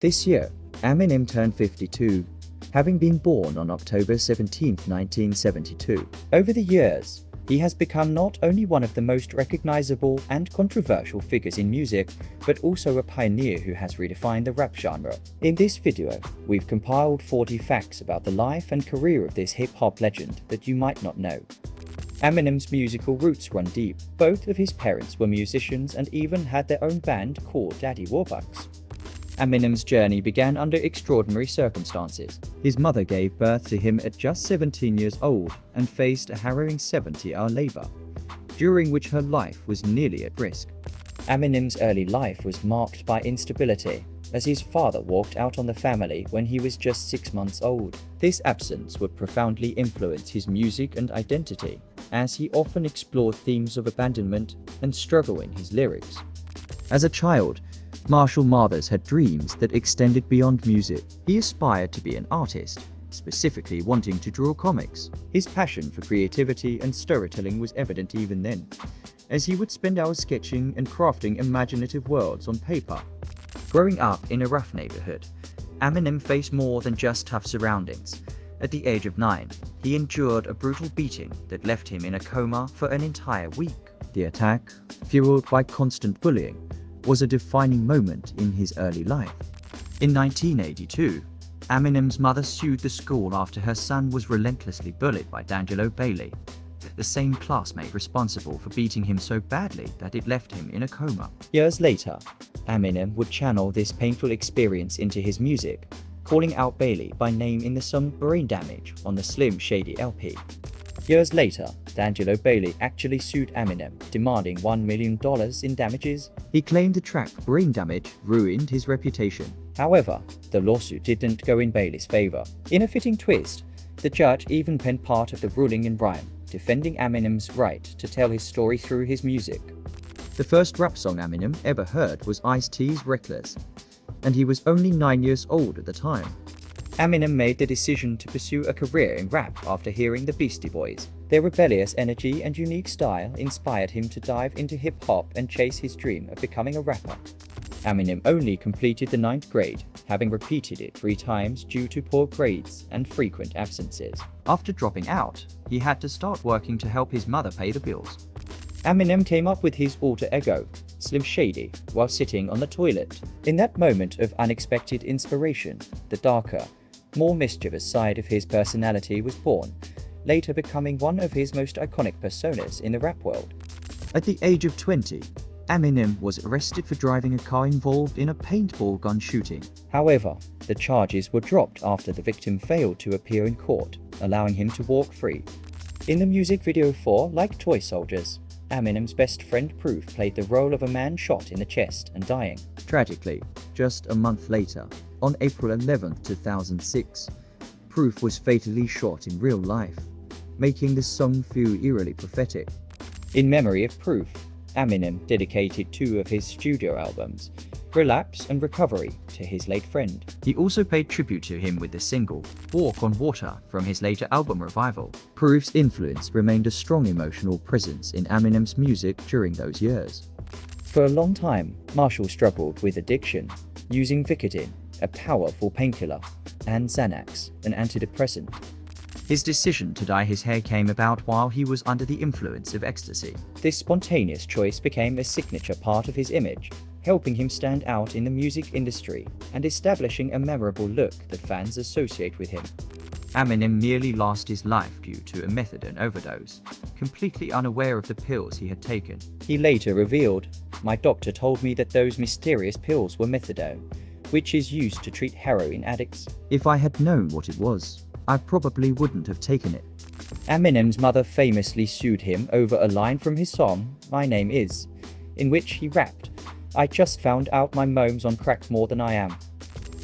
This year, Eminem turned 52, having been born on October 17, 1972. Over the years, he has become not only one of the most recognizable and controversial figures in music, but also a pioneer who has redefined the rap genre. In this video, we've compiled 40 facts about the life and career of this hip-hop legend that you might not know. Eminem's musical roots run deep. Both of his parents were musicians and even had their own band called Daddy Warbucks. Eminem's journey began under extraordinary circumstances. His mother gave birth to him at just 17 years old and faced a harrowing 70-hour labor, during which her life was nearly at risk. Eminem's early life was marked by instability, as his father walked out on the family when he was just 6 months old. This absence would profoundly influence his music and identity, as he often explored themes of abandonment and struggle in his lyrics. As a child, Marshall Mathers had dreams that extended beyond music. He aspired to be an artist, specifically wanting to draw comics. His passion for creativity and storytelling was evident even then, as he would spend hours sketching and crafting imaginative worlds on paper. Growing up in a rough neighborhood, Eminem faced more than just tough surroundings. At the age of 9, he endured a brutal beating that left him in a coma for an entire week. The attack, fueled by constant bullying, was a defining moment in his early life. In 1982, Eminem's mother sued the school after her son was relentlessly bullied by D'Angelo Bailey, the same classmate responsible for beating him so badly that it left him in a coma. Years later, Eminem would channel this painful experience into his music, calling out Bailey by name in the song Brain Damage on the Slim Shady LP. Years later, D'Angelo Bailey actually sued Eminem, demanding $1 million in damages. He claimed the track Brain Damage ruined his reputation. However, the lawsuit didn't go in Bailey's favor. In a fitting twist, the judge even penned part of the ruling in rhyme, defending Eminem's right to tell his story through his music. The first rap song Eminem ever heard was Ice-T's Reckless, and he was only 9 years old at the time. Eminem made the decision to pursue a career in rap after hearing the Beastie Boys. Their rebellious energy and unique style inspired him to dive into hip-hop and chase his dream of becoming a rapper. Eminem only completed the 9th grade, having repeated it 3 times due to poor grades and frequent absences. After dropping out, he had to start working to help his mother pay the bills. Eminem came up with his alter ego, Slim Shady, while sitting on the toilet. In that moment of unexpected inspiration, the darker, more mischievous side of his personality was born, later becoming one of his most iconic personas in the rap world. At the age of 20, Eminem was arrested for driving a car involved in a paintball gun shooting. However, the charges were dropped after the victim failed to appear in court, allowing him to walk free. In the music video for Like Toy Soldiers, Eminem's best friend Proof played the role of a man shot in the chest and dying. Tragically, just a month later, on April 11, 2006, Proof was fatally shot in real life, making the song feel eerily prophetic. In memory of Proof, Eminem dedicated 2 of his studio albums, Relapse and Recovery, to his late friend. He also paid tribute to him with the single Walk on Water from his later album Revival. Proof's influence remained a strong emotional presence in Eminem's music during those years. For a long time, Marshall struggled with addiction, using Vicodin, a powerful painkiller, and Xanax, an antidepressant. His decision to dye his hair came about while he was under the influence of ecstasy. This spontaneous choice became a signature part of his image, helping him stand out in the music industry and establishing a memorable look that fans associate with him. Eminem nearly lost his life due to a methadone overdose, completely unaware of the pills he had taken. He later revealed, "My doctor told me that those mysterious pills were methadone, which is used to treat heroin addicts. If I had known what it was, I probably wouldn't have taken it." Eminem's mother famously sued him over a line from his song, My Name Is, in which he rapped, "I just found out my mom's on crack more than I am."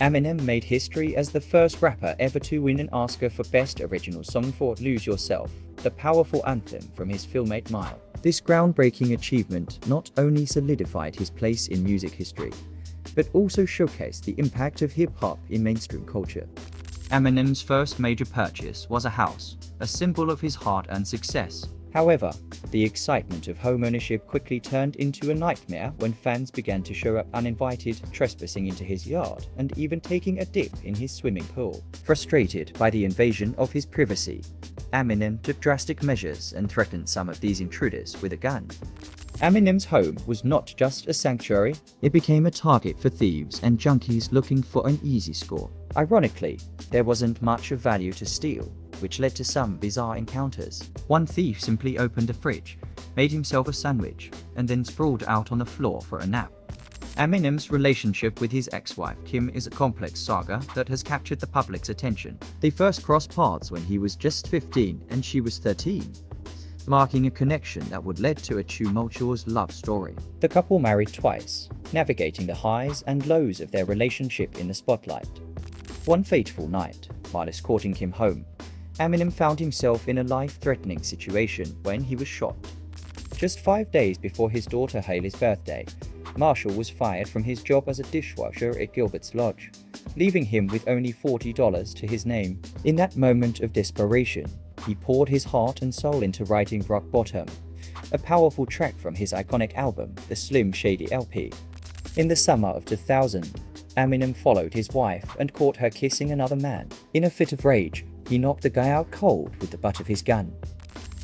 Eminem made history as the first rapper ever to win an Oscar for Best Original Song for Lose Yourself, the powerful anthem from his film 8 Mile. This groundbreaking achievement not only solidified his place in music history, but also showcased the impact of hip-hop in mainstream culture. Eminem's first major purchase was a house, a symbol of his hard-earned success. However, the excitement of home ownership quickly turned into a nightmare when fans began to show up uninvited, trespassing into his yard, and even taking a dip in his swimming pool. Frustrated by the invasion of his privacy, Eminem took drastic measures and threatened some of these intruders with a gun. Eminem's home was not just a sanctuary, it became a target for thieves and junkies looking for an easy score. Ironically, there wasn't much of value to steal, which led to some bizarre encounters. One thief simply opened a fridge, made himself a sandwich, and then sprawled out on the floor for a nap. Eminem's relationship with his ex-wife Kim is a complex saga that has captured the public's attention. They first crossed paths when he was just 15 and she was 13, marking a connection that would lead to a tumultuous love story. The couple married twice, navigating the highs and lows of their relationship in the spotlight. One fateful night, while escorting Kim home, Eminem found himself in a life-threatening situation when he was shot. Just 5 days before his daughter Hailey's birthday, Marshall was fired from his job as a dishwasher at Gilbert's Lodge, leaving him with only $40 to his name. In that moment of desperation, he poured his heart and soul into writing Rock Bottom, a powerful track from his iconic album, the Slim Shady LP. In the summer of 2000, Eminem followed his wife and caught her kissing another man. In a fit of rage, he knocked the guy out cold with the butt of his gun.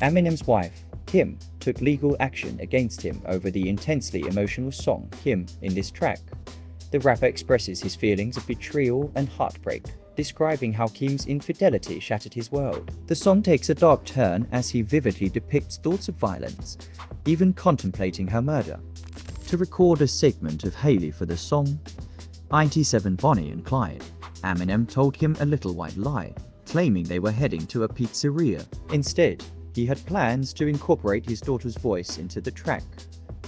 Eminem's wife, Kim, took legal action against him over the intensely emotional song Kim in this track. The rapper expresses his feelings of betrayal and heartbreak, describing how Kim's infidelity shattered his world. The song takes a dark turn as he vividly depicts thoughts of violence, even contemplating her murder. To record a segment of Hailey for the song, 97 Bonnie and Clyde, Eminem told Kim a little white lie, claiming they were heading to a pizzeria. Instead, he had plans to incorporate his daughter's voice into the track,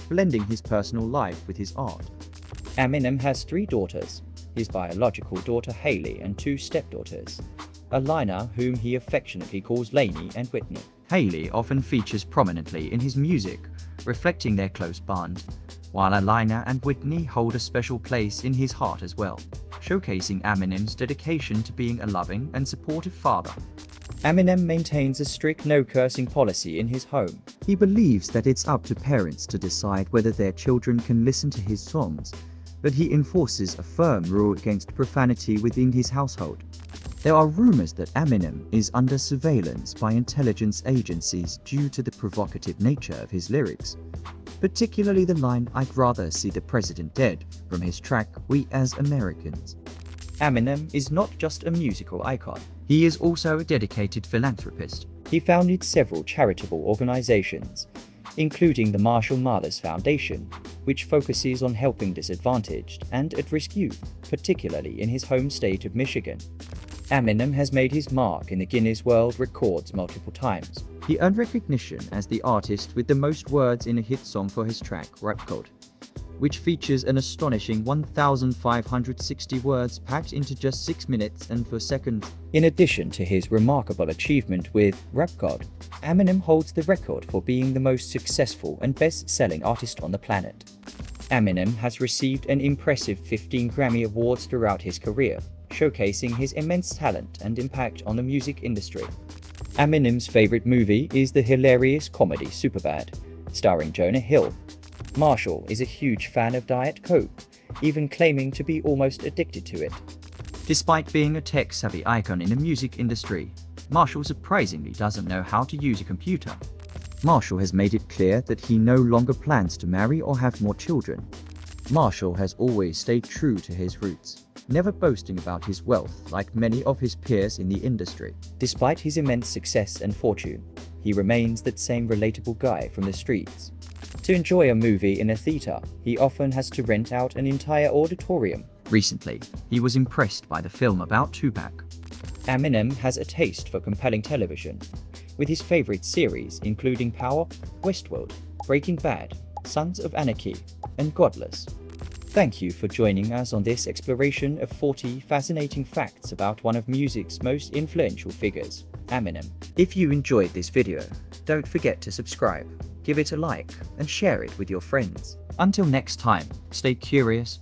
blending his personal life with his art. Eminem has 3 daughters, his biological daughter Hailey and 2 stepdaughters, Alina, whom he affectionately calls Lainey, and Whitney. Hailey often features prominently in his music, reflecting their close bond, while Alina and Whitney hold a special place in his heart as well, showcasing Eminem's dedication to being a loving and supportive father. Eminem maintains a strict no-cursing policy in his home. He believes that it's up to parents to decide whether their children can listen to his songs, but he enforces a firm rule against profanity within his household. There are rumors that Eminem is under surveillance by intelligence agencies due to the provocative nature of his lyrics, particularly the line "I'd rather see the president dead" from his track We as Americans. Eminem is not just a musical icon, he is also a dedicated philanthropist. He founded several charitable organizations, including the Marshall Mathers Foundation, which focuses on helping disadvantaged and at-risk youth, particularly in his home state of Michigan. Eminem has made his mark in the Guinness World Records multiple times. He earned recognition as the artist with the most words in a hit song for his track Rap God, which features an astonishing 1,560 words packed into just 6 minutes and 4 seconds. In addition to his remarkable achievement with Rap God, Eminem holds the record for being the most successful and best-selling artist on the planet. Eminem has received an impressive 15 Grammy Awards throughout his career, showcasing his immense talent and impact on the music industry. Eminem's favorite movie is the hilarious comedy Superbad, starring Jonah Hill. Marshall is a huge fan of Diet Coke, even claiming to be almost addicted to it. Despite being a tech-savvy icon in the music industry, Marshall surprisingly doesn't know how to use a computer. Marshall has made it clear that he no longer plans to marry or have more children. Marshall has always stayed true to his roots, never boasting about his wealth like many of his peers in the industry. Despite his immense success and fortune, he remains that same relatable guy from the streets. To enjoy a movie in a theater, he often has to rent out an entire auditorium. Recently, he was impressed by the film about Tupac. Eminem has a taste for compelling television, with his favorite series including Power, Westworld, Breaking Bad, Sons of Anarchy, and Godless. Thank you for joining us on this exploration of 40 fascinating facts about one of music's most influential figures, Eminem. If you enjoyed this video, don't forget to subscribe, give it a like, and share it with your friends. Until next time, stay curious,